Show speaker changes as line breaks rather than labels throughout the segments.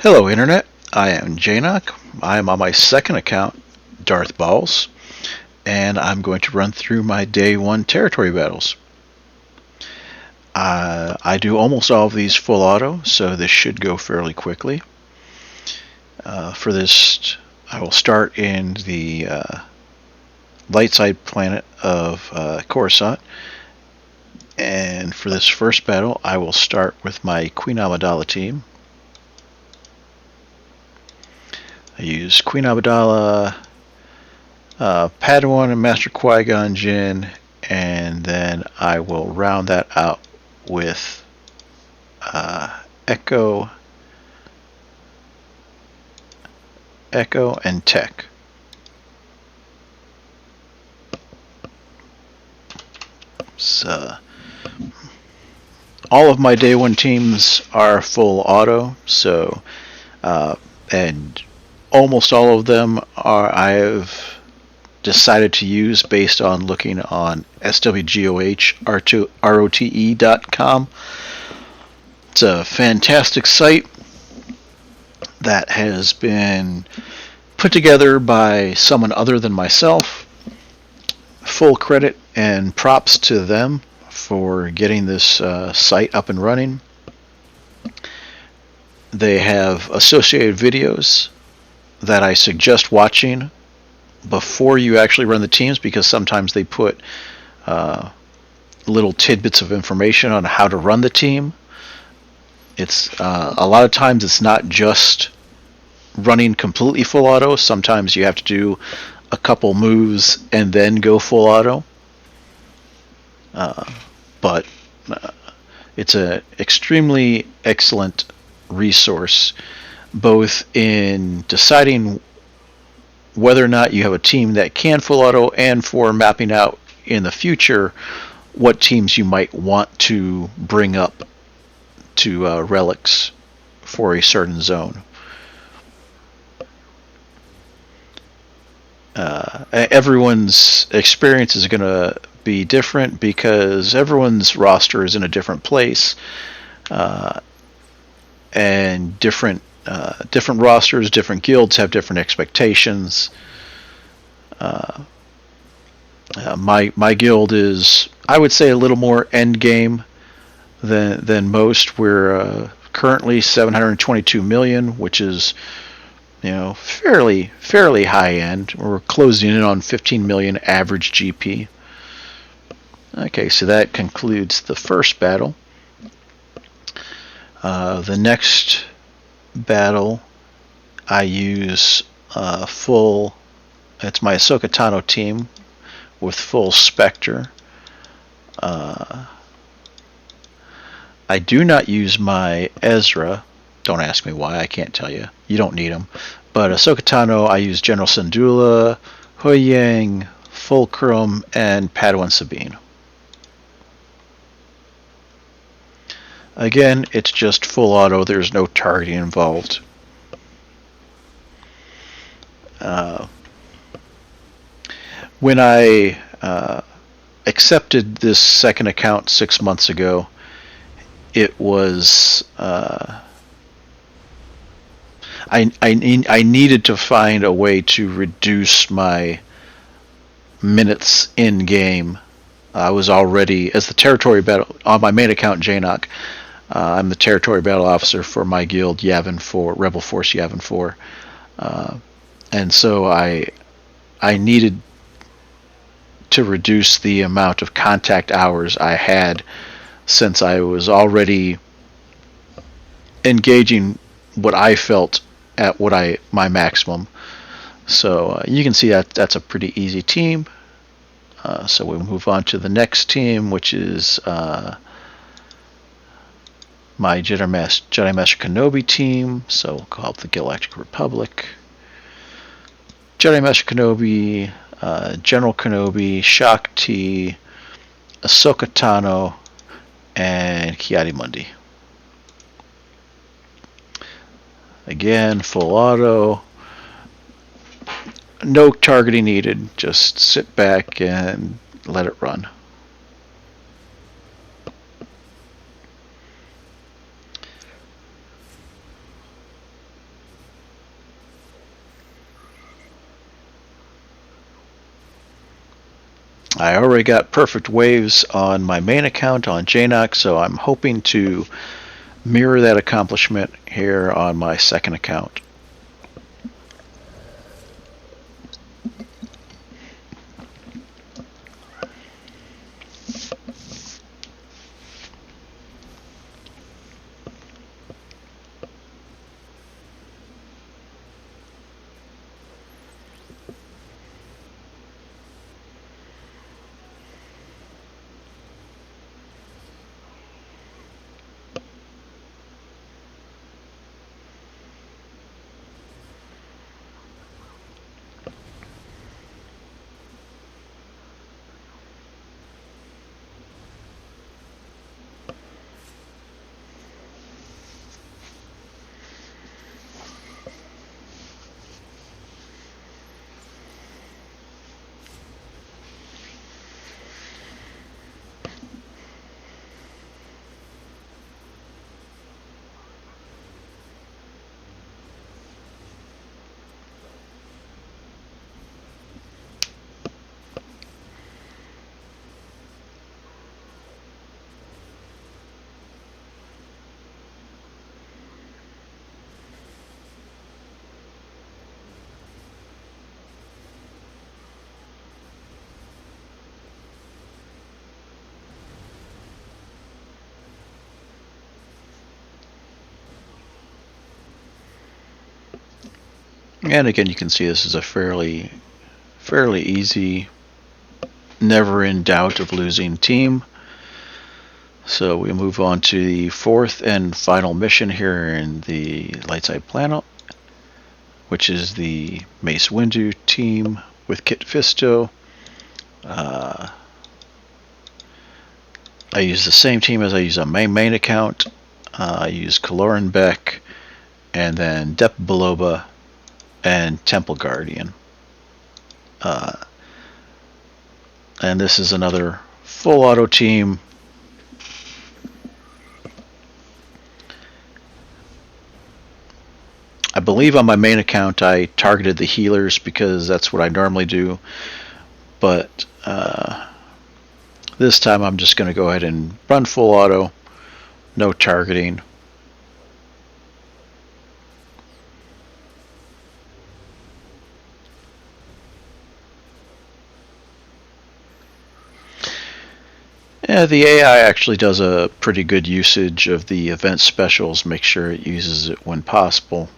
Hello Internet, I am YngHan. I am on my second account, Darth Balls, and I'm going to run through my day 1 territory battles. I do almost all of these full auto, so this should go fairly quickly. For this, I will start in the light side planet of Coruscant, and for this first battle, I will start with my Queen Amidala team. I use Queen Amidala, Padawan and Master Qui-Gon Jinn, and then I will round that out with Echo and Tech. So, all of my day 1 teams are full auto, so and almost all of them I have decided to use based on looking on swgohrote.com. It's a fantastic site that has been put together by someone other than myself. Full credit and props to them for getting this site up and running. They have associated videos that I suggest watching before you actually run the teams, because sometimes they put little tidbits of information on how to run the team. It's a lot of times it's not just running completely full auto. Sometimes you have to do a couple moves and then go full auto. But it's an extremely excellent resource, both in deciding whether or not you have a team that can full auto, and for mapping out in the future what teams you might want to bring up to relics for a certain zone. Everyone's experience is going to be different because everyone's roster is in a different place, and different rosters, different guilds have different expectations. My guild is, I would say, a little more end game than most. We're currently 722 million, which is fairly high end. We're closing in on 15 million average GP. Okay, so that concludes the first battle. The next battle, I use full. It's my Ahsoka Tano team with full Spectre. I do not use my Ezra. Don't ask me why. I can't tell you. You don't need them. But Ahsoka Tano, I use General Syndulla, Huyang, Fulcrum, and Padawan Sabine. Again, it's just full auto. There's no targeting involved. When I accepted this second account 6 months ago, it was I needed to find a way to reduce my minutes in game. I was already, as the territory battle on my main account, YngHan. I'm the territory battle officer for my guild, Yavin 4, Rebel Force Yavin 4, and so I needed to reduce the amount of contact hours I had, since I was already engaging what I felt at my maximum. So you can see that that's a pretty easy team. So we'll move on to the next team, which is my Jedi Master Kenobi team. So we'll call it the Galactic Republic. Jedi Master Kenobi, General Kenobi, Shaak T, Ahsoka Tano, and Ki-Adi-Mundi. Again, full auto. No targeting needed. Just sit back and let it run. I already got perfect waves on my main account on JNOC, so I'm hoping to mirror that accomplishment here on my second account. And again, you can see this is a fairly easy, never in doubt of losing team. So we move on to the fourth and final mission here in the Lightside Planet, which is the Mace Windu team with Kit Fisto. I use the same team as I use on my main account. I use KBeq, and then Depa Boba and Temple Guardian. And this is another full auto team. I believe on my main account I targeted the healers because that's what I normally do, but this time I'm just going to go ahead and run full auto, no targeting. Yeah, the AI actually does a pretty good usage of the event specials, make sure it uses it when possible.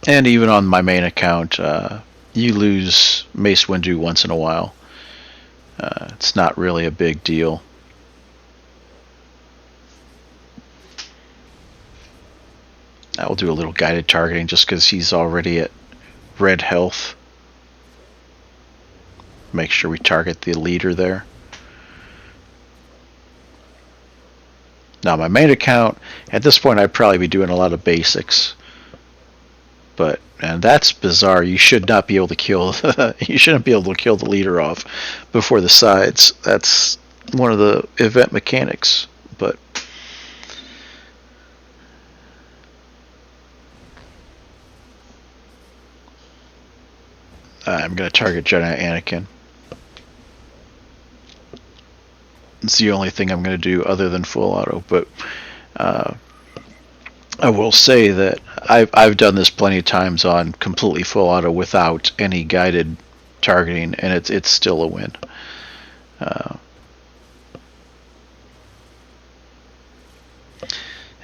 And even on my main account, you lose Mace Windu once in a while. It's not really a big deal. I will do a little guided targeting just because he's already at red health. Make sure we target the leader there. Now my main account, at this point I'd probably be doing a lot of basics. But, and that's bizarre, you should not be able to kill, you shouldn't be able to kill the leader off before the sides. That's one of the event mechanics, but I'm going to target Jedi Anakin. It's the only thing I'm going to do other than full auto, but I will say that I've done this plenty of times on completely full auto without any guided targeting, and it's still a win.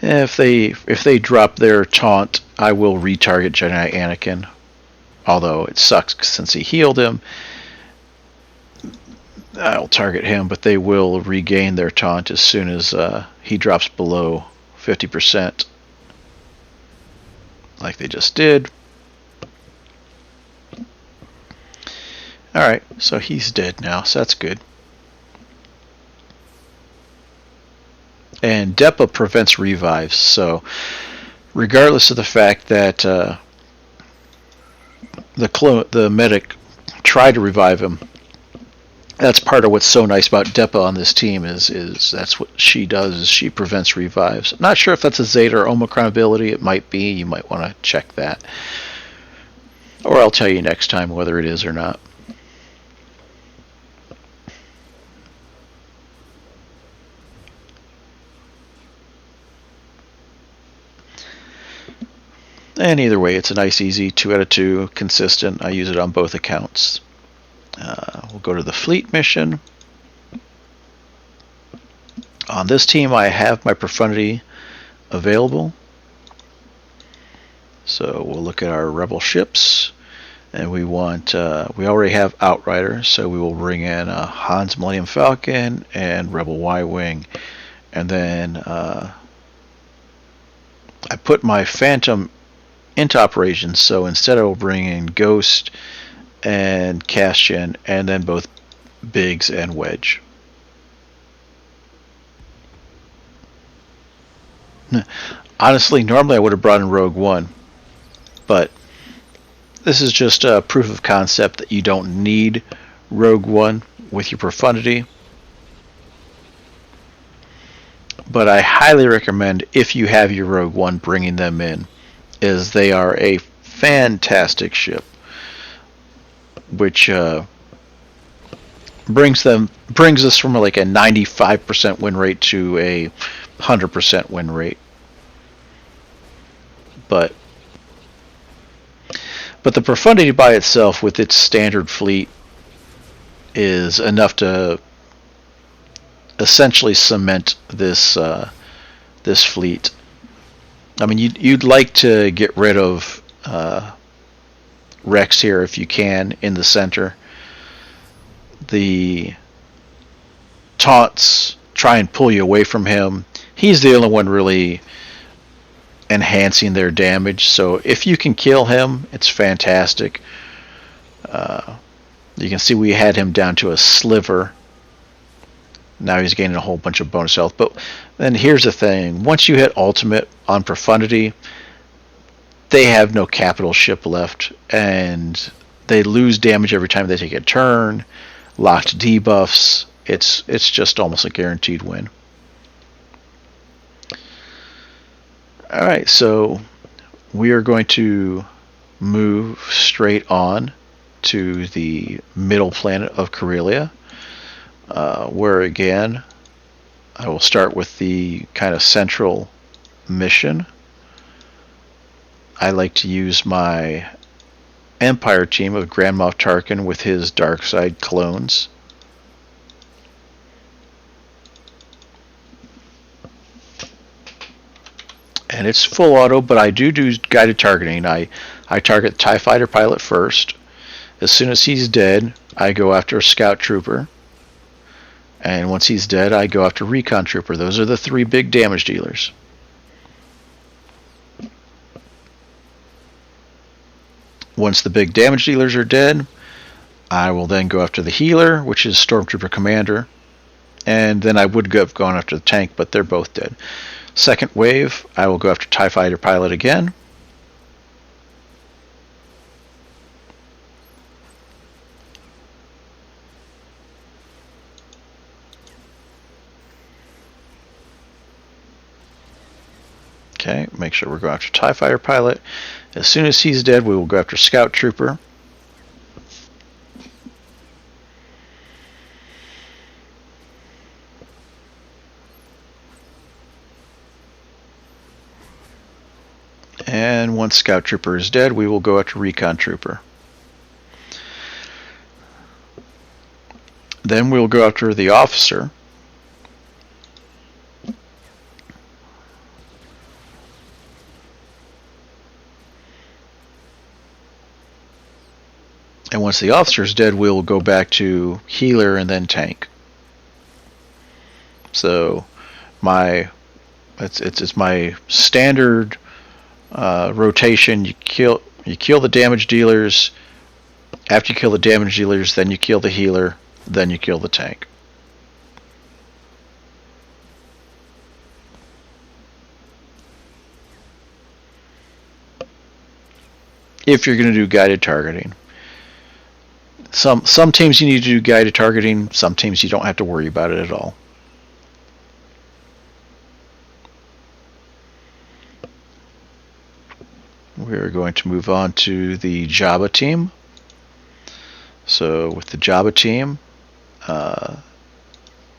If they drop their taunt, I will retarget Jedi Anakin. Although it sucks since he healed him, I'll target him, but they will regain their taunt as soon as he drops below 50%. Like they just did. Alright, so he's dead now, so that's good. And Depa prevents revives, so regardless of the fact that the medic tried to revive him, that's part of what's so nice about Depa on this team is that's what she does, is she prevents revives. I'm not sure if that's a Zeta or Omicron ability. It might be. You might want to check that. Or I'll tell you next time whether it is or not. And either way, it's a nice, easy 2 out of 2, consistent. I use it on both accounts. We'll go to the fleet mission. On this team, I have my Profundity available. So we'll look at our Rebel ships. And we want, we already have Outrider, so we will bring in Han's Millennium Falcon and RebelY wing. And then I put my Phantom into operations, so instead I will bring in Ghost and Cassian, and then both Biggs and Wedge. Honestly, normally I would have brought in Rogue One, but this is just a proof of concept that you don't need Rogue One with your Profundity. But I highly recommend, if you have your Rogue One, bringing them in, as they are a fantastic ship, which brings us from like a 95% win rate to a 100% win rate. But the Profundity by itself, with its standard fleet, is enough to essentially cement this this fleet. I mean, you'd like to get rid of Rex here if you can in the center. The taunts try and pull you away from him. He's the only one really enhancing their damage, so if you can kill him, it's fantastic. You can see we had him down to a sliver. Now he's gaining a whole bunch of bonus health. But then here's the thing. Once you hit ultimate on Profundity, they have no capital ship left, and they lose damage every time they take a turn. Locked debuffs. It's just almost a guaranteed win. Alright, so we are going to move straight on to the middle planet of Corellia. Where again, I will start with the kind of central mission. I like to use my Empire team of Grand Moff Tarkin with his dark side clones. And it's full auto, but I do guided targeting. I target the TIE Fighter pilot first. As soon as he's dead, I go after a Scout Trooper. And once he's dead, I go after Recon Trooper. Those are the 3 big damage dealers. Once the big damage dealers are dead, I will then go after the healer, which is Stormtrooper Commander. And then I would have gone after the tank, but they're both dead. Second wave, I will go after TIE Fighter pilot again. Okay, make sure we're going after TIE Fighter pilot. As soon as he's dead, we will go after Scout Trooper. And once Scout Trooper is dead, we will go after Recon Trooper. Then we will go after the officer. And once the officer is dead, we'll go back to healer and then tank. So it's my standard rotation. You kill the damage dealers. After you kill the damage dealers, then you kill the healer, then you kill the tank. If you're going to do guided targeting. Some teams you need to do guided targeting, some teams you don't have to worry about it at all. we're going to move on to the Jabba team. So with the Jabba team,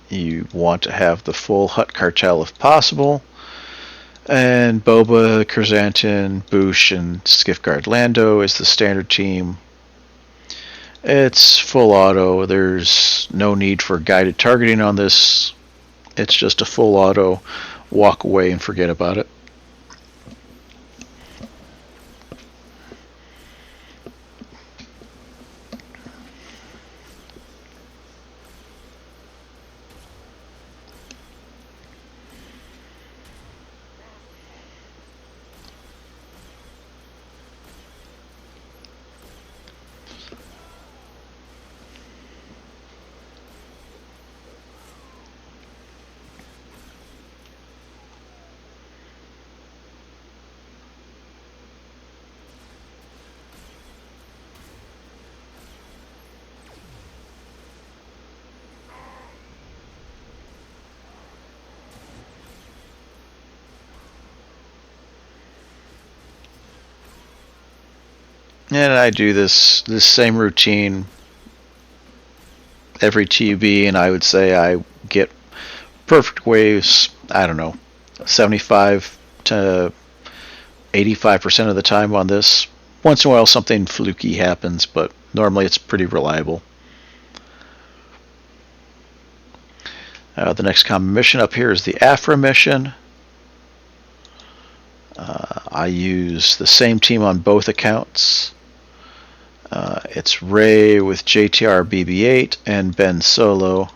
you want to have the full Hutt cartel if possible. And Boba, Krrs, Boushh, and Skiffguard Lando is the standard team. It's full auto. There's no need for guided targeting on this. It's just a full auto. Walk away and forget about it. And I do this same routine every TB, and I would say I get perfect waves, I don't know, 75 to 85% of the time on this. Once in a while something fluky happens, but normally it's pretty reliable. The next common mission up here is the Aphra mission. I use the same team on both accounts. It's Rey with JTR BB-8 and Ben Solo.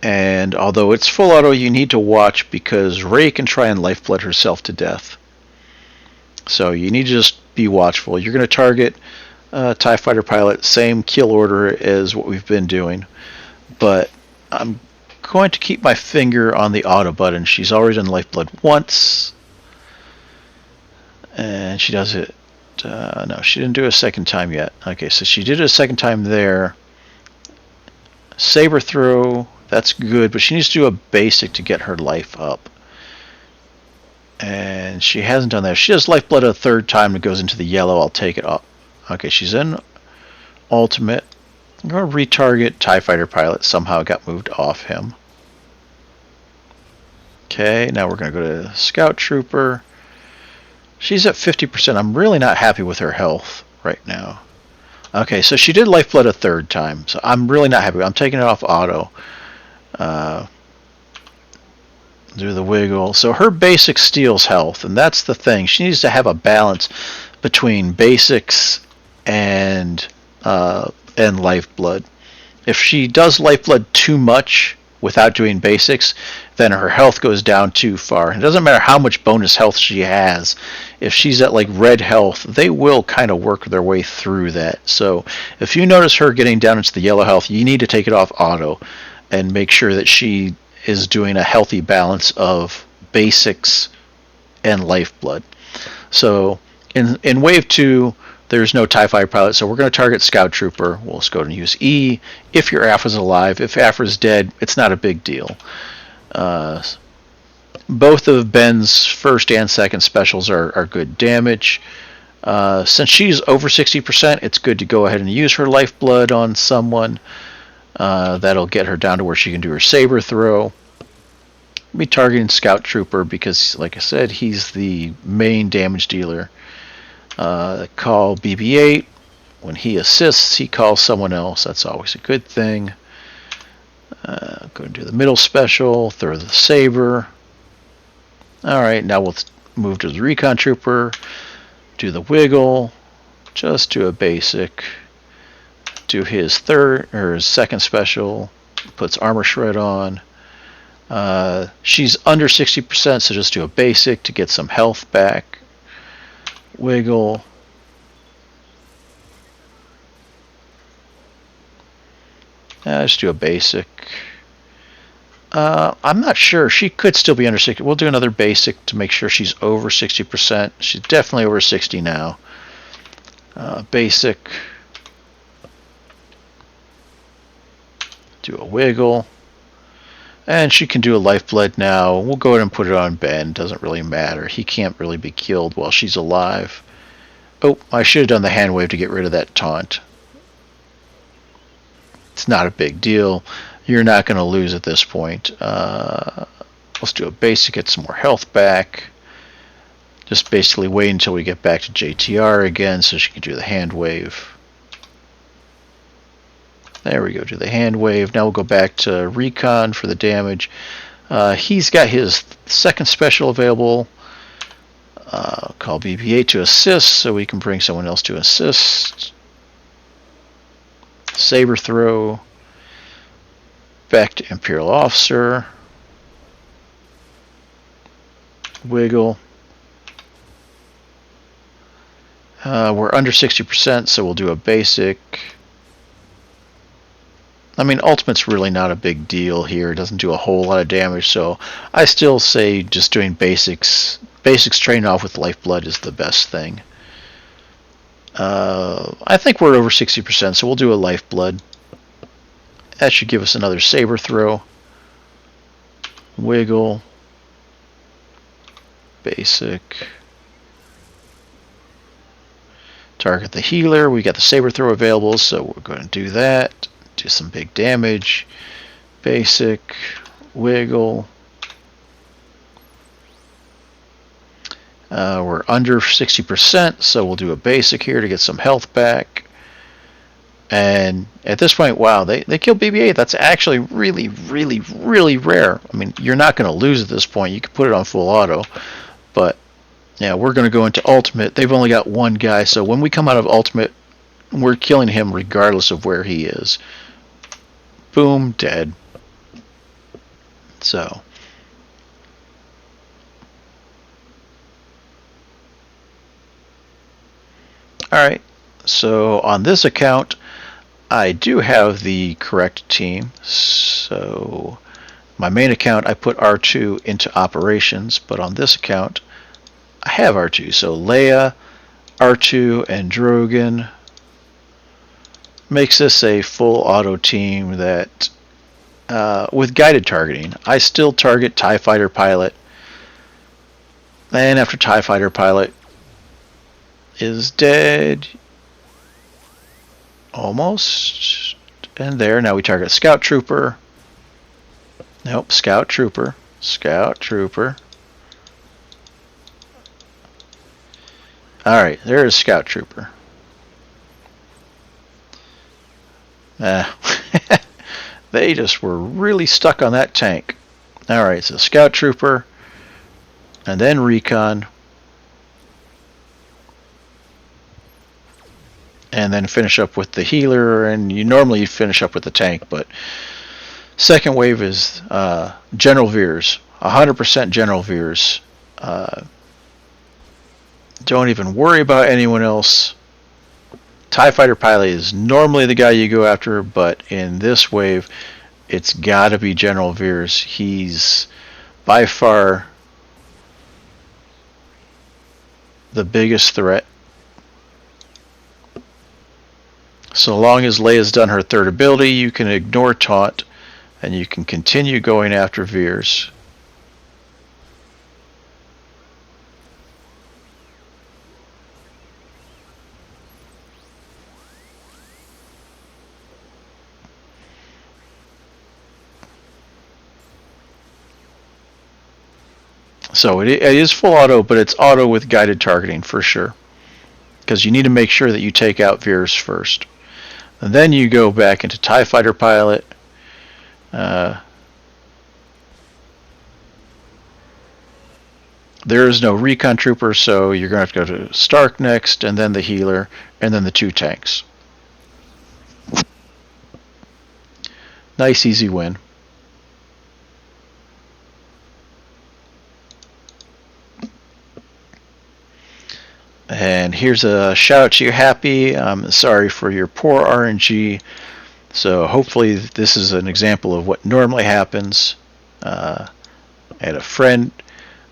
And although it's full auto, you need to watch because Rey can try and lifeblood herself to death. So you need to just be watchful. You're going to target TIE Fighter pilot, same kill order as what we've been doing. But I'm going to keep my finger on the auto button. She's already done lifeblood once. And she does it. No, she didn't do it a second time yet. Okay, so she did it a second time there. Saber throw, that's good, but she needs to do a basic to get her life up. And she hasn't done that. If she does lifeblood a third time and goes into the yellow, I'll take it off. Okay, she's in ultimate. I'm going to retarget TIE Fighter pilot. Somehow got moved off him. Okay, now we're going to go to Scout Trooper. She's at 50%. I'm really not happy with her health right now. Okay, so she did lifeblood a third time. So I'm really not happy. I'm taking it off auto. Do the wiggle. So her basic steals health, and that's the thing. She needs to have a balance between basics and lifeblood. If she does lifeblood too much without doing basics, then her health goes down too far. It doesn't matter how much bonus health she has. If she's at like red health, they will kind of work their way through that. So if you notice her getting down into the yellow health, you need to take it off auto and make sure that she is doing a healthy balance of basics and lifeblood. So in wave 2, there's no TIE Fighter pilot, so we're going to target Scout Trooper. We'll just go ahead and use E. If your Aphra's alive, if Aphra's dead, it's not a big deal. Both of Ben's first and second specials are good damage. Since she's over 60%, it's good to go ahead and use her lifeblood on someone. That'll get her down to where she can do her saber throw. I'll be targeting Scout Trooper because, like I said, he's the main damage dealer. Call BB-8. When he assists, he calls someone else. That's always a good thing. Go and do the middle special. Throw the saber. Alright, now we'll move to the Recon Trooper. Do the wiggle. Just do a basic. Do his third or his second special. Puts armor shred on. She's under 60%, so just do a basic to get some health back. Wiggle. Just do a basic. I'm not sure. She could still be under 60. We'll do another basic to make sure she's over 60%. She's definitely over 60 now. Basic. Do a wiggle. And she can do a lifeblood now. We'll go ahead and put it on Ben. Doesn't really matter. He can't really be killed while she's alive. Oh, I should have done the hand wave to get rid of that taunt. It's not a big deal. You're not going to lose at this point. Let's do a basic, get some more health back. Just basically wait until we get back to JTR again so she can do the hand wave. There we go, do the hand wave. Now we'll go back to Recon for the damage. He's got his second special available. Call BB-8 to assist so we can bring someone else to assist. Saber throw. Back to Imperial Officer. Wiggle. We're under 60%, so we'll do a basic. I mean, ultimate's really not a big deal here. It doesn't do a whole lot of damage, so I still say just doing basics. Basics trained off with lifeblood is the best thing. I think we're over 60%, so we'll do a lifeblood. That should give us another saber throw. Wiggle. Basic. Target the healer. We got the saber throw available, so we're going to do that. Do some big damage. Basic. Wiggle. We're under 60%, so we'll do a basic here to get some health back. And at this point, wow, they killed BB-8. That's actually really, really, really rare. I mean, you're not going to lose at this point. You can put it on full auto. But, yeah, we're going to go into ultimate. They've only got one guy, so when we come out of ultimate, we're killing him regardless of where he is. Boom, dead. So. Alright, so on this account, I do have the correct team. So, my main account, I put R2 into operations, but on this account, I have R2. So, Leia, R2, and Drogan makes this a full auto team that, with guided targeting, I still target TIE Fighter Pilot. And after TIE Fighter Pilot is dead, almost, and there, now we target Scout Trooper. Nope, Scout Trooper. Scout Trooper. Alright, there's Scout Trooper. They just were really stuck on that tank. Alright, so Scout Trooper, and then Recon, and then finish up with the healer, and you normally finish up with the tank, but second wave is General Veers, 100% General Veers. Don't even worry about anyone else. TIE Fighter Pilot is normally the guy you go after, but in this wave, it's gotta be General Veers. He's by far the biggest threat. So long as Leia's done her third ability, you can ignore taunt, and you can continue going after Veers. So it is full auto, but it's auto with guided targeting for sure. Because you need to make sure that you take out Veers first. And then you go back into TIE Fighter Pilot. There is no Recon Trooper, so you're going to have to go to Stark next, and then the healer, and then the two tanks. Nice, easy win. And here's a shout out to you, Happy. I'm sorry for your poor RNG. So hopefully this is an example of what normally happens. I had a friend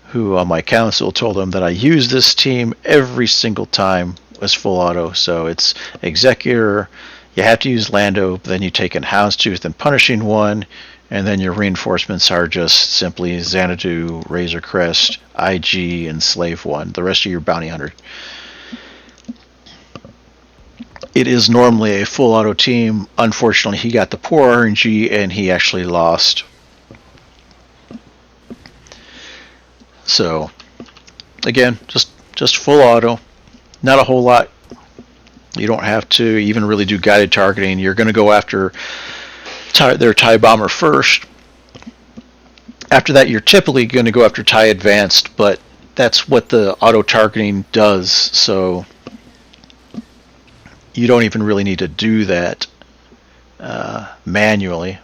who on my council told him that I use this team every single time as full auto. So it's Executor, you have to use Lando, then you take in Houndstooth and Punishing One, And then your reinforcements are just simply Xanadu, Razor Crest, IG, and Slave 1. The rest of your bounty hunter. It is normally a full auto team. Unfortunately, he got the poor RNG and he actually lost. So, again, just full auto. Not a whole lot. You don't have to even really do guided targeting. You're going to go after their TIE bomber first. After that, you're typically going to go after TIE advanced, but that's what the auto targeting does. So you don't even really need to do that manually.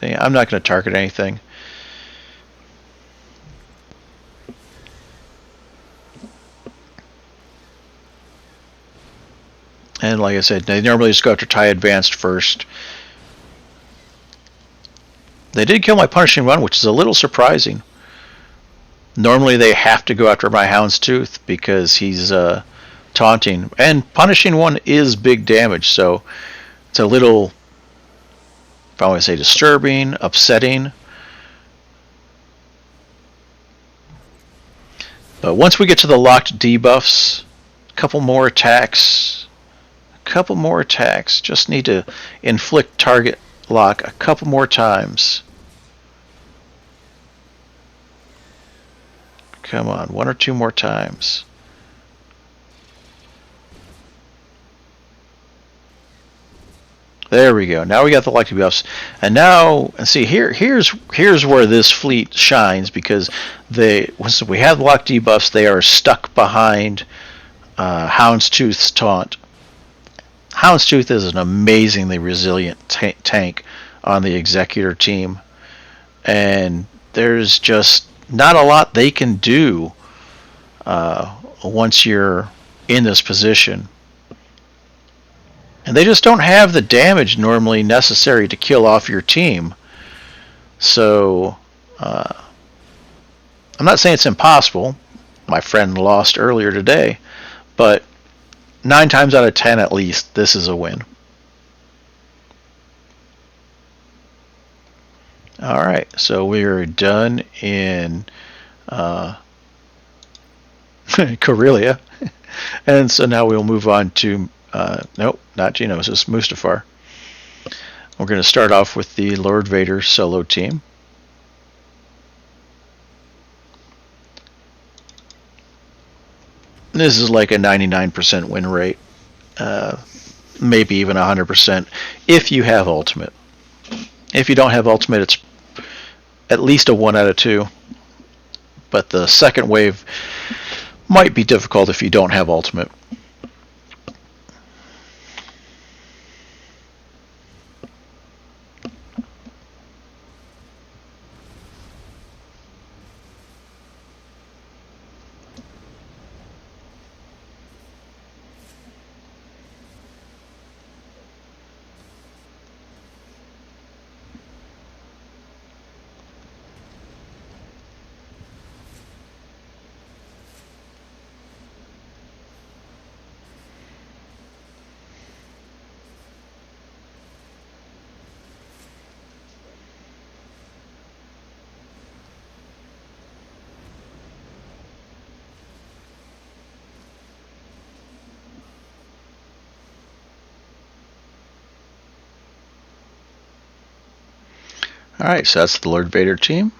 I'm not going to target anything. And like I said, they normally just go after TIE advanced first. They did kill my punishing one, which is a little surprising. Normally they have to go after my Houndstooth because he's taunting. And punishing one is big damage, so it's a little, if I want to say, disturbing, upsetting. But once we get to the locked debuffs, a couple more attacks. Just need to inflict target lock a couple more times. Come on, 1 or 2 more times. There we go. Now we got the locked debuffs, and now, and see here's where this fleet shines, because once we have locked debuffs, they are stuck behind Houndstooth's taunt. Houndstooth is an amazingly resilient tank on the Executor team, and there's just not a lot they can do once you're in this position. And they just don't have the damage normally necessary to kill off your team. So I'm not saying it's impossible. My friend lost earlier today, but 9 times out of 10 at least, this is a win. Alright, so we're done in Corellia. And so now we'll move on to, nope, not Geonosis, Mustafar. We're going to start off with the Lord Vader solo team. This is like a 99% win rate, maybe even 100% if you have ultimate. If you don't have ultimate, it's at least a 1 out of 2. But the second wave might be difficult if you don't have ultimate. Alright, so that's the Lord Vader team.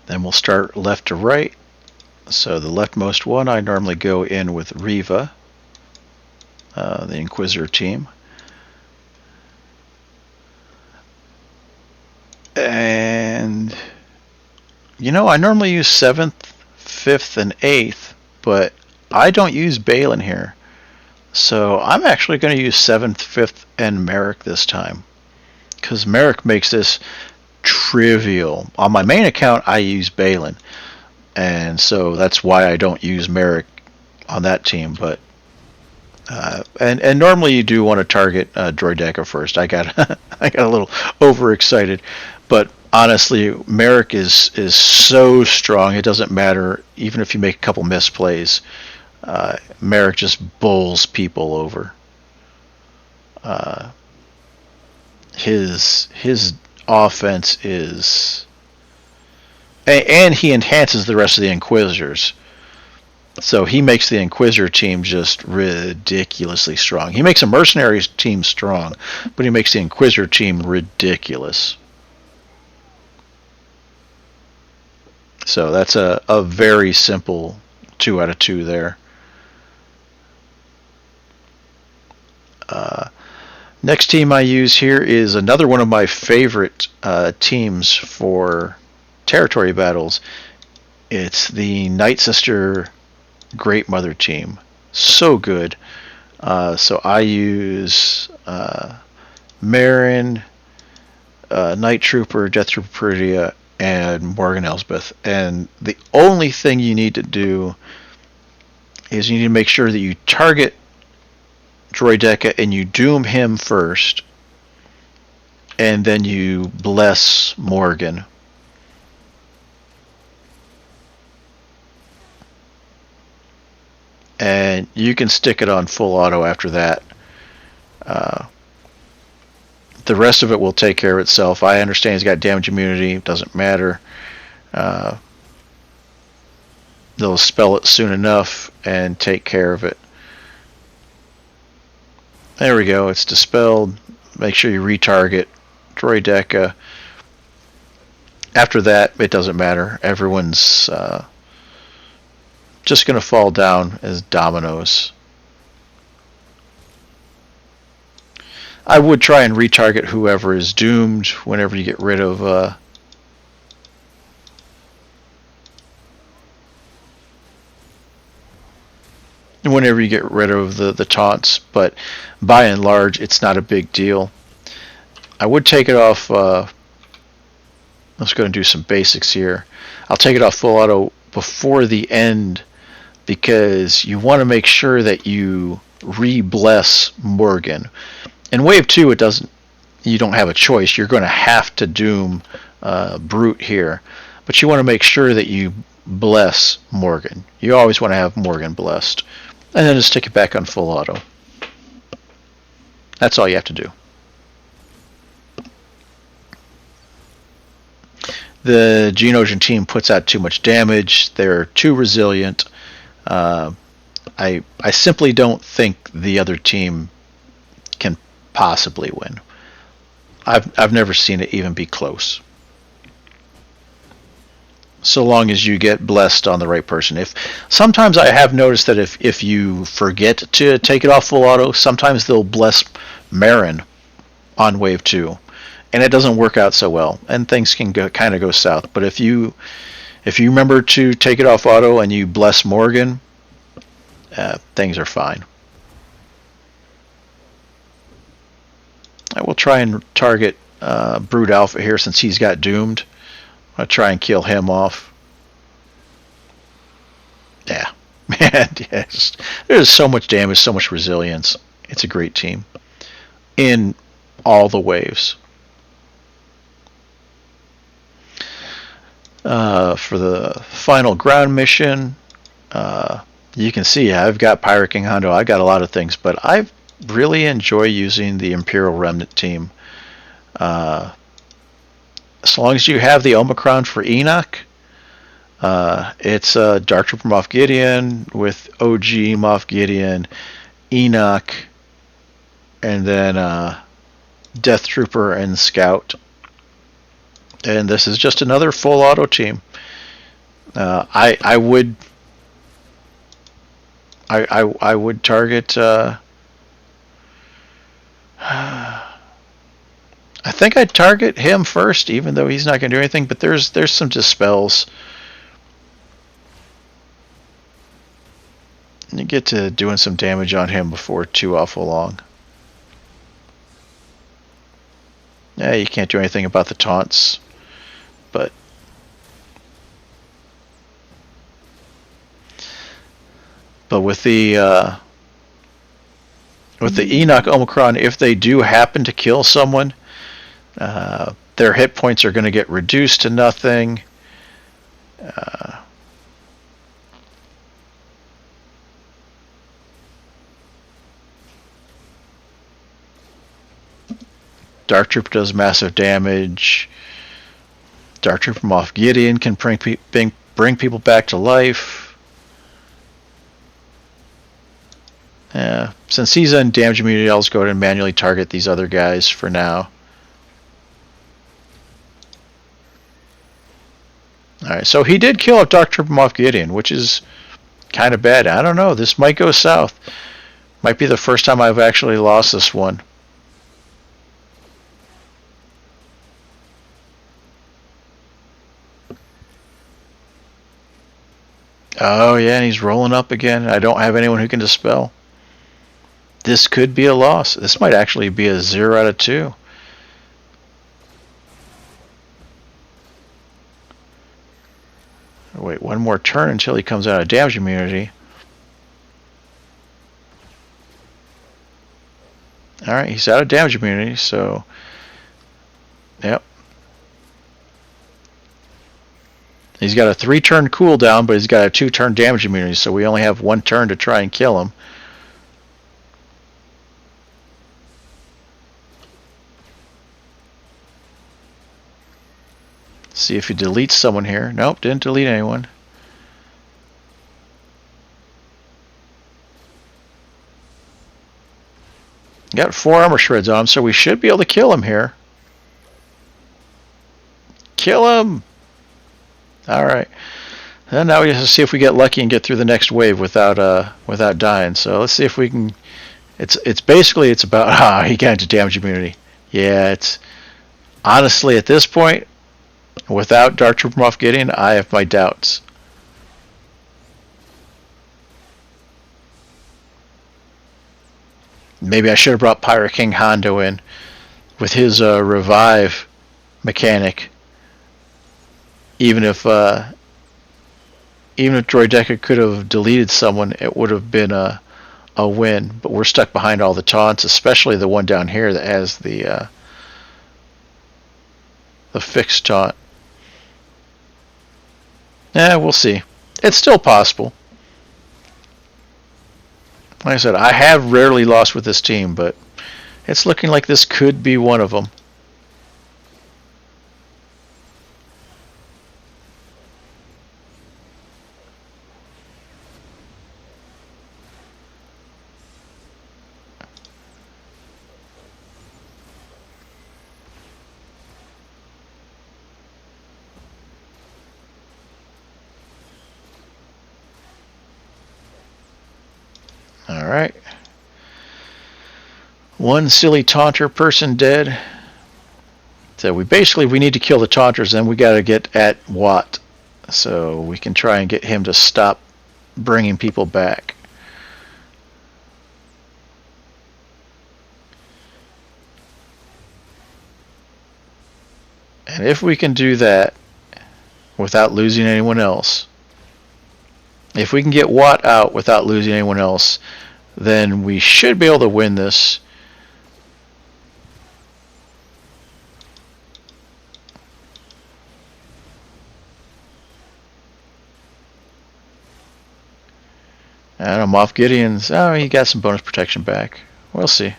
Then we'll start left to right. So the leftmost one, I normally go in with Reva, the Inquisitor team. And, you know, I normally use 7th, 5th, and 8th, but I don't use Balin here. So I'm actually going to use 7th, 5th, and Merrick this time, because Merrick makes this trivial. On my main account, I use Balin, and so that's why I don't use Merrick on that team. But and normally you do want to target Droideka first. I got I got a little overexcited, but honestly, Merrick is so strong. It doesn't matter even if you make a couple misplays. Merrick just bowls people over. his offense is, and he enhances the rest of the Inquisitors. So he makes the Inquisitor team just ridiculously strong. He makes a Mercenaries team strong, but he makes the Inquisitor team ridiculous. So that's a very simple 2 out of 2 there. Next team I use here is another one of my favorite teams for territory battles. It's the Night Sister Great Mother team. So good. So I use Merrin, Night Trooper, Death Trooper Peridia, and Morgan Elsbeth. And the only thing you need to do is you need to make sure that you target Droideka and you doom him first, and then you bless Morgan. And you can stick it on full auto after that. The rest of it will take care of itself. I understand he's got damage immunity. It doesn't matter. They'll spell it soon enough and take care of it. There we go. It's dispelled. Make sure you retarget Droideka. After that, it doesn't matter. Everyone's just going to fall down as dominoes. I would try and retarget whoever is doomed whenever you get rid of the taunts, but by and large it's not a big deal. I would take it off. Let's go and do some basics here. I'll take it off full auto before the end because you want to make sure that you re-bless Morgan. In wave 2, you don't have a choice. You're going to have to doom Brute here, but you want to make sure that you bless Morgan. You always want to have Morgan blessed, and then just stick it back on full auto. That's all you have to do. The Geonosian team puts out too much damage. They're too resilient. I simply don't think the other team can possibly win. I've never seen it even be close. So long as you get blessed on the right person. Sometimes I have noticed that if you forget to take it off full auto, sometimes they'll bless Merrin on wave 2, and it doesn't work out so well, and things can kind of go south. But if you remember to take it off auto and you bless Morgan, things are fine. I will try and target Brood Alpha here since he's got doomed. I'll try and kill him off. Yeah. Man, yes. There's so much damage, so much resilience. It's a great team. In all the waves. For the final ground mission, you can see I've got Pirate King Hondo. I've got a lot of things, but I really enjoy using the Imperial Remnant team. As long as you have the Omicron for Enoch, it's Dark Trooper Moff Gideon with OG Moff Gideon, Enoch, and then Death Trooper and Scout. And this is just another full auto team. I would target. I think I'd target him first, even though he's not going to do anything. But there's some dispels. You get to doing some damage on him before too awful long. Yeah, you can't do anything about the taunts, but with the Enoch Omicron, if they do happen to kill someone, their hit points are going to get reduced to nothing. Dark Trooper does massive damage. Dark Trooper from off Gideon can bring people back to life. Yeah, since he's in damage immunity, I'll just go ahead and manually target these other guys for now. Alright, so he did kill a Dark Trooper from off Gideon, which is kind of bad. I don't know, this might go south. Might be the first time I've actually lost this one. Oh yeah, and he's rolling up again. I don't have anyone who can dispel. This could be a loss. This might actually be a 0 out of 2. Wait, one more turn until he comes out of damage immunity. Alright, he's out of damage immunity, so... Yep. He's got a 3-turn cooldown, but he's got a 2-turn damage immunity, so we only have 1 turn to try and kill him. See if he deletes someone here. Nope, didn't delete anyone. Got 4 armor shreds on him, so we should be able to kill him here. Kill him! Alright. And now we have to see if we get lucky and get through the next wave without without dying. So let's see if we can... It's basically about... he got into damage immunity. Yeah, it's... Honestly, at this point, without Dark Trooper Moff Gideon, I have my doubts. Maybe I should have brought Pirate King Hondo in with his revive mechanic. Even if Droideka could have deleted someone, it would have been a win. But we're stuck behind all the taunts, especially the one down here that has the fixed taunt. Yeah, we'll see. It's still possible. Like I said, I have rarely lost with this team, but it's looking like this could be one of them. Alright. One silly taunter person dead. So we need to kill the taunters, then we gotta get at Watt. So we can try and get him to stop bringing people back. And if we can do that without losing anyone else, if we can get Watt out without losing anyone else, then we should be able to win this. I don't know, Moff Gideon's... Oh, he got some bonus protection back. We'll see.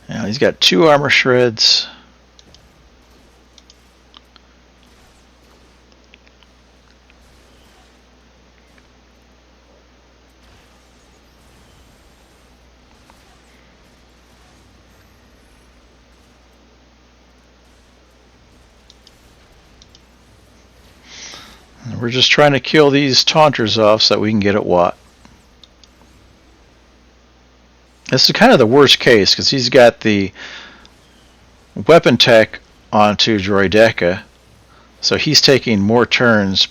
Now he's got 2 armor shreds. And we're just trying to kill these taunters off so that we can get at Watt. This is kind of the worst case because he's got the weapon tech onto Droideka, so he's taking more turns.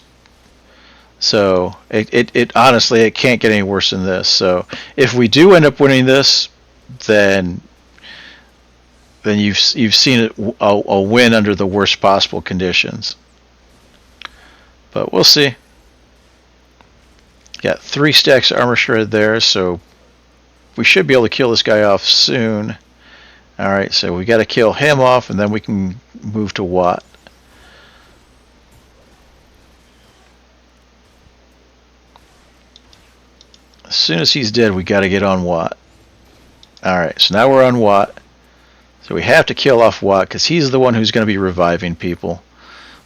So it honestly, it can't get any worse than this. So if we do end up winning this, then you've seen a win under the worst possible conditions. But we'll see. Got 3 stacks of armor shred there, so we should be able to kill this guy off soon. Alright, so we got to kill him off, and then we can move to Watt. As soon as he's dead, we got to get on Watt. Alright, so now we're on Watt. So we have to kill off Watt, because he's the one who's going to be reviving people.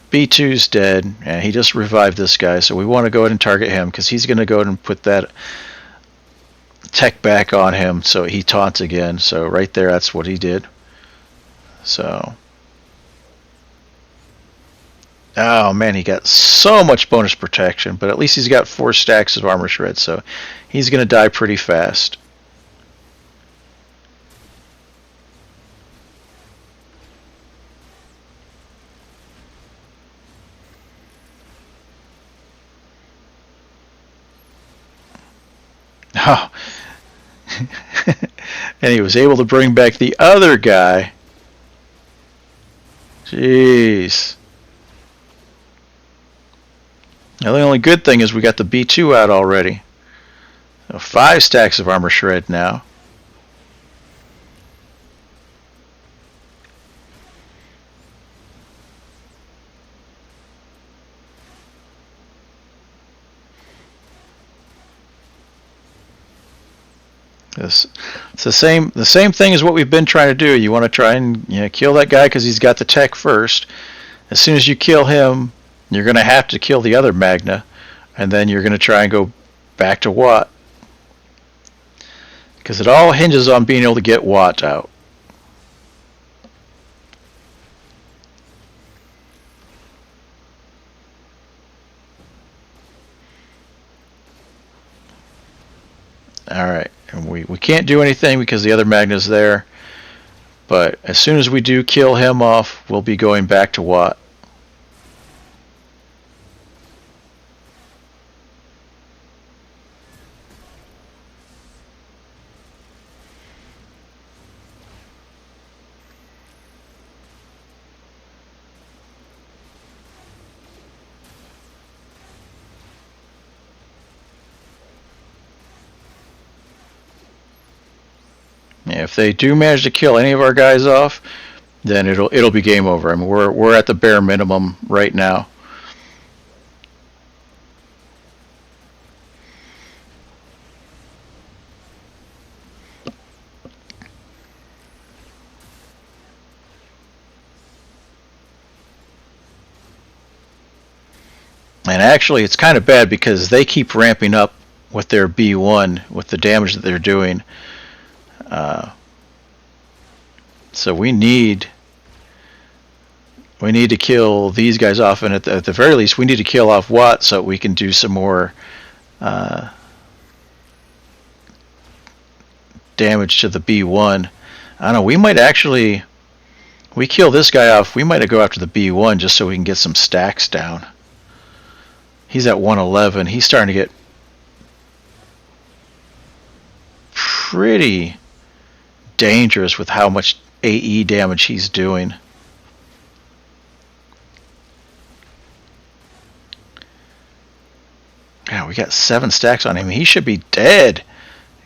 B2's dead, and he just revived this guy, so we want to go ahead and target him, because he's going to go ahead and put that tech back on him, so he taunts again. So right there, that's what he did. So, oh man, he got so much bonus protection, but at least he's got 4 stacks of armor shred, so he's going to die pretty fast. Oh. And he was able to bring back the other guy. Jeez. Now the only good thing is we got the B2 out already. So 5 stacks of armor shred now. It's the same thing as what we've been trying to do. You want to try and kill that guy because he's got the tech first. As soon as you kill him, you're going to have to kill the other Magna, and then you're going to try and go back to Watt. Because it all hinges on being able to get Watt out. Alright, and we can't do anything because the other Magna's there. But as soon as we do kill him off, we'll be going back to Watt. If they do manage to kill any of our guys off, then it'll be game over. I mean, we're at the bare minimum right now. And actually, it's kind of bad because they keep ramping up with their B1 with the damage that they're doing. So we need to kill these guys off, and at the very least, we need to kill off Watt so we can do some more damage to the B1. I don't know. We might actually, we kill this guy off. We might go after the B1 just so we can get some stacks down. He's at 111. He's starting to get pretty dangerous with how much AE damage he's doing. Yeah, we got 7 stacks on him. He should be dead.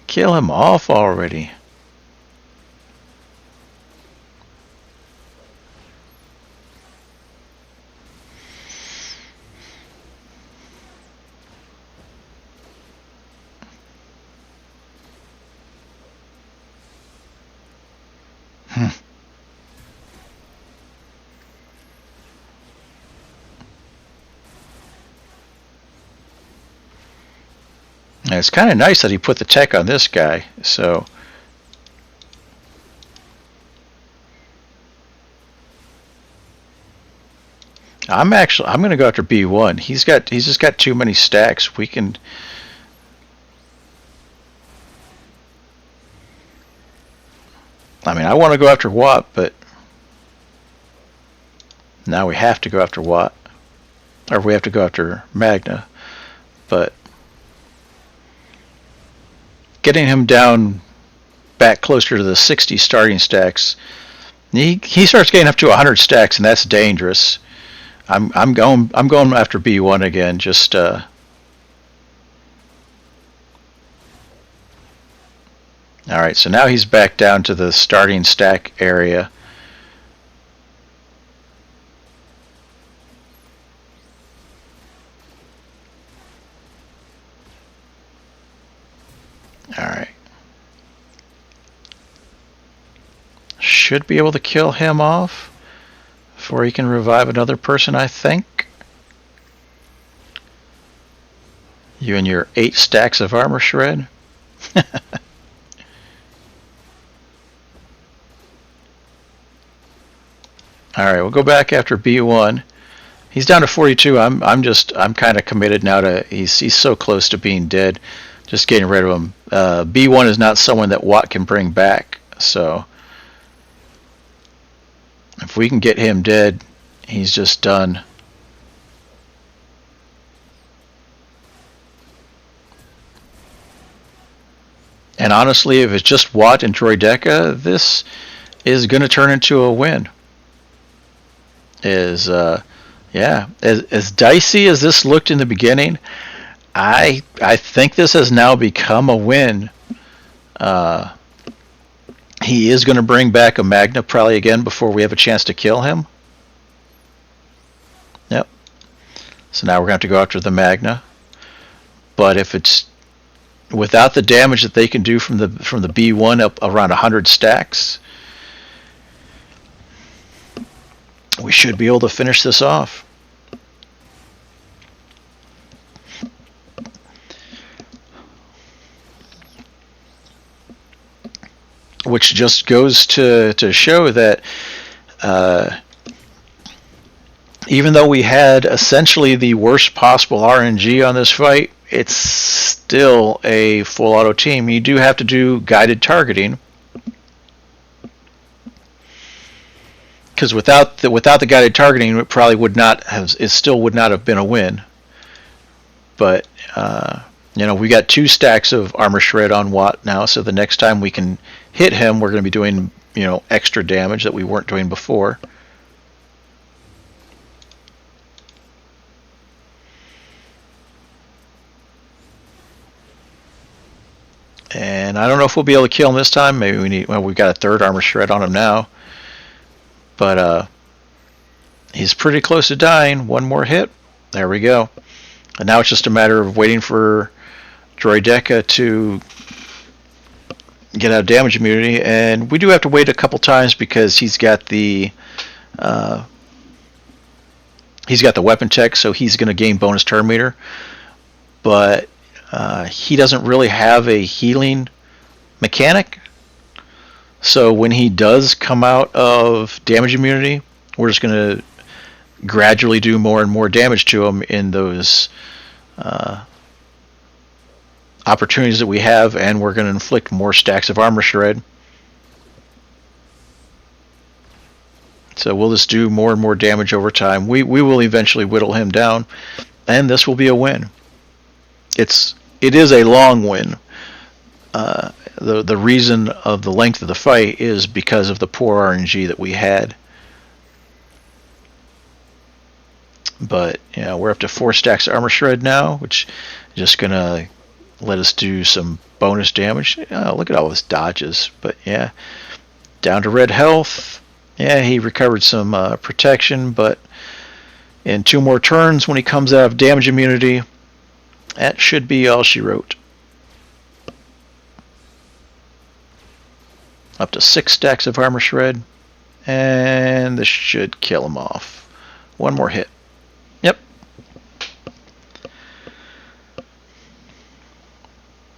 Kill him off already. And it's kind of nice that he put the tech on this guy. So I'm going to go after B1. He's just got too many stacks. We can. I mean, I want to go after Watt, but now we have to go after Watt, or we have to go after Magna. But getting him down back closer to the 60 starting stacks, he starts getting up to 100 stacks, and that's dangerous. I'm going after B1 again. Just Alright, so now he's back down to the starting stack area. Alright. Should be able to kill him off before he can revive another person, I think. You and your 8 stacks of armor shred. Alright, we'll go back after B1. He's down to 42. I'm kind of committed now to he's so close to being dead. Just getting rid of him. B1 is not someone that Watt can bring back, so if we can get him dead, he's just done. And honestly, if it's just Watt and Droideka, this is going to turn into a win. Yeah, as dicey as this looked in the beginning, I think this has now become a win. He is going to bring back a Magna probably again before we have a chance to kill him. Yep. So now we're going to have to go after the Magna. But if it's without the damage that they can do from the B1 up around 100 stacks, we should be able to finish this off. Which just goes to show that even though we had essentially the worst possible RNG on this fight, it's still a full auto team. You do have to do guided targeting, because without the guided targeting, it probably would not have. It still would not have been a win. But you know, we got 2 stacks of armor shred on Watt now, so the next time we can hit him, we're going to be doing, you know, extra damage that we weren't doing before. And I don't know if we'll be able to kill him this time. Maybe we need. Well, we've got a 3rd armor shred on him now, but he's pretty close to dying. One more hit. There we go. And now it's just a matter of waiting for Droideka to get out of damage immunity, and we do have to wait a couple times because he's got the weapon tech, so he's going to gain bonus turn meter, but he doesn't really have a healing mechanic. So when he does come out of damage immunity, we're just going to gradually do more and more damage to him in those opportunities that we have, and we're going to inflict more stacks of armor shred. So we'll just do more and more damage over time. We will eventually whittle him down, and this will be a win. It is a long win. The reason of the length of the fight is because of the poor RNG that we had. But you know, we're up to 4 stacks of armor shred now, which is just gonna let us do some bonus damage. Look at all his dodges. But yeah, down to red health. Yeah, he recovered some protection, but in 2 more turns when he comes out of damage immunity, that should be all she wrote. Up to 6 stacks of armor shred, and this should kill him off. 1 more hit. Yep.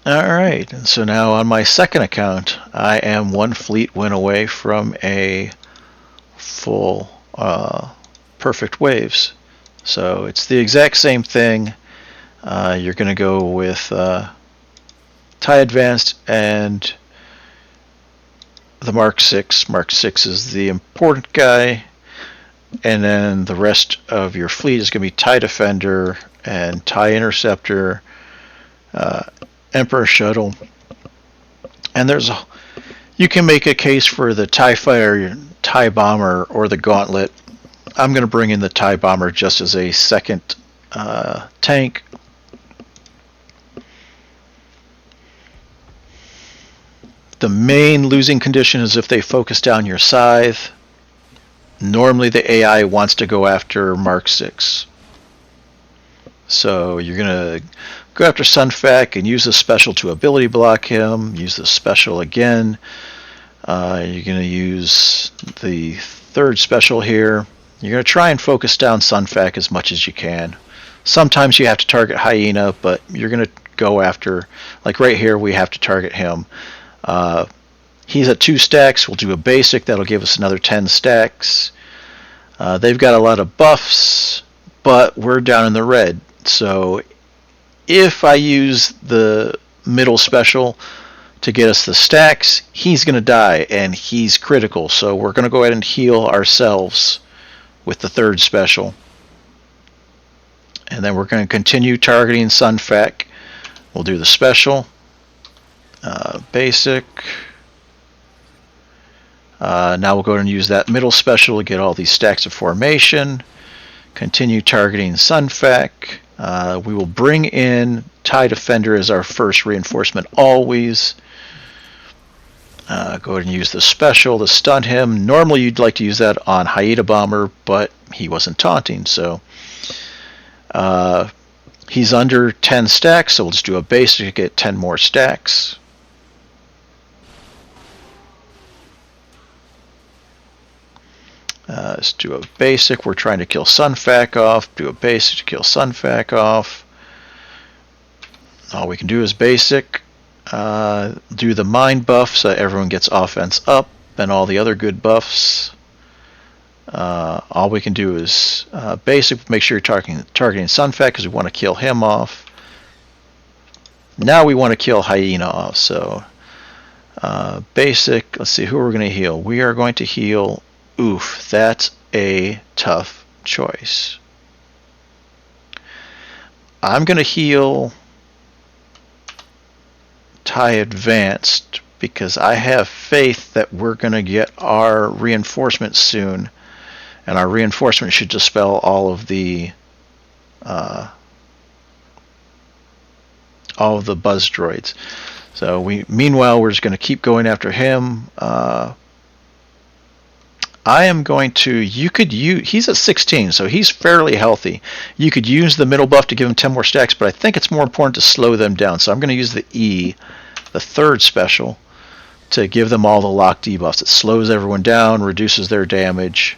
Alright, and so now on my second account, I am 1 fleet win away from a full perfect waves. So it's the exact same thing. You're going to go with TIE Advanced and the Mark 6. Mark 6 is the important guy, and then the rest of your fleet is going to be TIE Defender and TIE Interceptor, Emperor Shuttle, and you can make a case for the TIE Fighter, TIE Bomber, or the Gauntlet. I'm going to bring in the TIE Bomber just as a second tank. The main losing condition is if they focus down your scythe. Normally the AI wants to go after Mark 6. So you're going to go after Sunfac and use the special to ability block him. Use the special again. You're going to use the third special here. You're going to try and focus down Sunfac as much as you can. Sometimes you have to target Hyena, but you're going to go after, like right here, we have to target him. He's at 2 stacks. We'll do a basic. That'll give us another 10 stacks. They've got a lot of buffs, but we're down in the red. So if I use the middle special to get us the stacks, he's going to die, and he's critical. So we're going to go ahead and heal ourselves with the third special. And then we're going to continue targeting Sunfac. We'll do the special. Basic. Now we'll go ahead and use that middle special to get all these stacks of formation. Continue targeting Sunfac. We will bring in TIE Defender as our first reinforcement always. Go ahead and use the special to stun him. Normally you'd like to use that on Hyena Bomber, but he wasn't taunting, so he's under 10 stacks, so we'll just do a basic to get 10 more stacks. Let's do a basic. We're trying to kill Sunfac off. Do a basic to kill Sunfac off. All we can do is basic. Do the mind buff so that everyone gets offense up and all the other good buffs. All we can do is basic. Make sure you're targeting Sunfac because we want to kill him off. Now we want to kill Hyena off. So basic. Let's see who we're going to heal. We are going to heal. Oof, that's a tough choice. I'm going to heal TIE Advanced because I have faith that we're going to get our reinforcements soon, and our reinforcement should dispel all of the buzz droids. So meanwhile we're just going to keep going after him. I am going to, he's at 16, so he's fairly healthy. You could use the middle buff to give him 10 more stacks, but I think it's more important to slow them down. So I'm going to use the E, the third special, to give them all the lock debuffs. It slows everyone down, reduces their damage.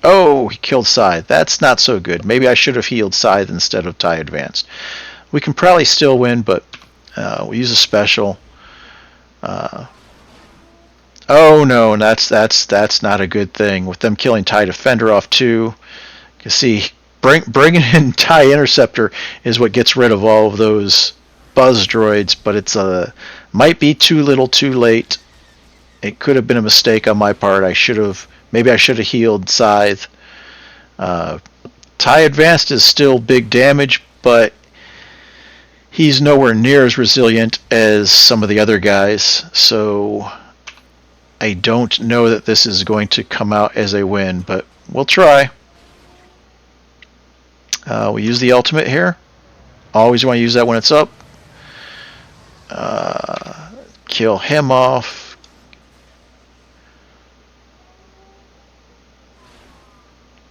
Oh, he killed Scythe. That's not so good. Maybe I should have healed Scythe instead of TIE Advanced. We can probably still win, but we'll use a special. Oh no, that's not a good thing. With them killing TIE Defender off too. You see, bringing in TIE Interceptor is what gets rid of all of those buzz droids, but it's might be too little, too late. It could have been a mistake on my part. Maybe I should have healed Scythe. TIE Advanced is still big damage, but he's nowhere near as resilient as some of the other guys. So I don't know that this is going to come out as a win, but we'll try. We'll use the ultimate here. Always want to use that when it's up. Kill him off.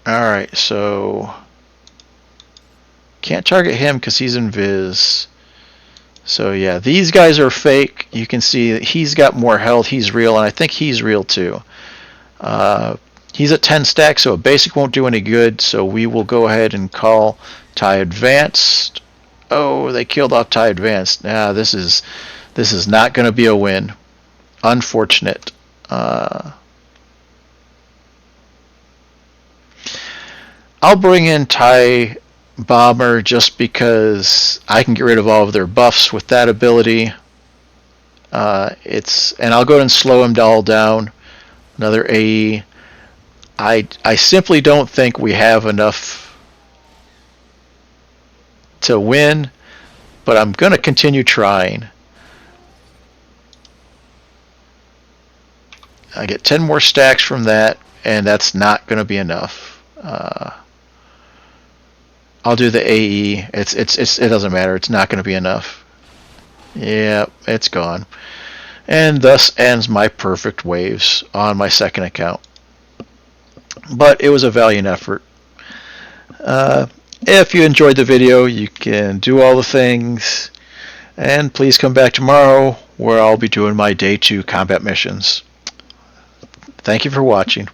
Alright, so can't target him because he's invis. So yeah, these guys are fake. You can see that he's got more health. He's real, and I think he's real too. He's at 10 stacks, so a basic won't do any good. So we will go ahead and call TIE Advanced. Oh, they killed off TIE Advanced. Nah, this is not going to be a win. Unfortunate. I'll bring in TIE Bomber just because I can get rid of all of their buffs with that ability. And I'll go ahead and slow them all down. Another AE. I simply don't think we have enough to win, but I'm going to continue trying. I get 10 more stacks from that, and that's not going to be enough. I'll do the AE. It doesn't matter. It's not going to be enough. Yeah, it's gone. and thus ends my perfect waves on my second account. But it was a valiant effort. If you enjoyed the video, you can do all the things, and please come back tomorrow where I'll be doing my day 2 combat missions. Thank you for watching.